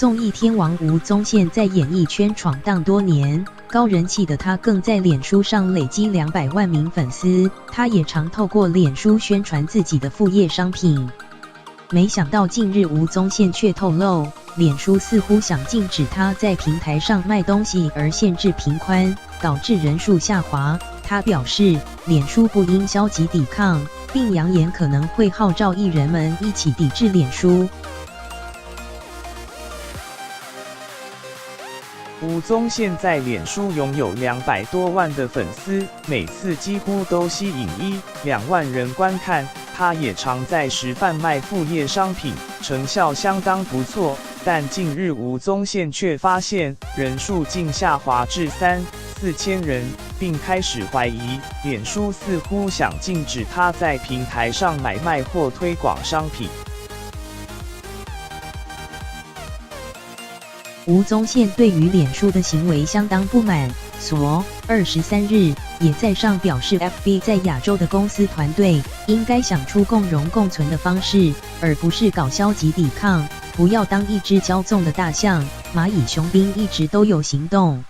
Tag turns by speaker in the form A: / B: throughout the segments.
A: 综艺天王吴宗宪在演艺圈闯荡多年，高人气的他更在脸书上累积200万名粉丝。他也常透过脸书宣传自己的副业商品。没想到近日吴宗宪却透露，脸书似乎想禁止他在平台上卖东西而限制频宽，导致人数下滑。他表示，脸书不应消极抵抗，并扬言可能会号召艺人们一起抵制脸书。
B: 吴宗宪在脸书拥有200多万的粉丝，每次几乎都吸引1-2万人观看。他也常在时贩卖副业商品，成效相当不错。但近日吴宗宪却发现人数竟下滑至3-4千人，并开始怀疑脸书似乎想禁止他在平台上买卖或推广商品。
A: 吴宗宪对于脸书的行为相当不满，所23日也在上表示 ，FB 在亚洲的公司团队应该想出共荣共存的方式，而不是搞消极抵抗，不要当一只骄纵的大象。蚂蚁雄兵一直都有行动。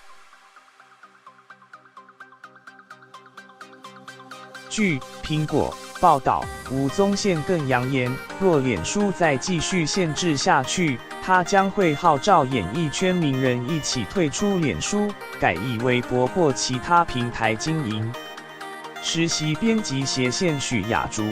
B: 据苹果报道，吴宗宪更扬言，若脸书再继续限制下去，他将会号召演艺圈名人一起退出脸书，改以微博或其他平台经营。实习编辑斜线许雅竹。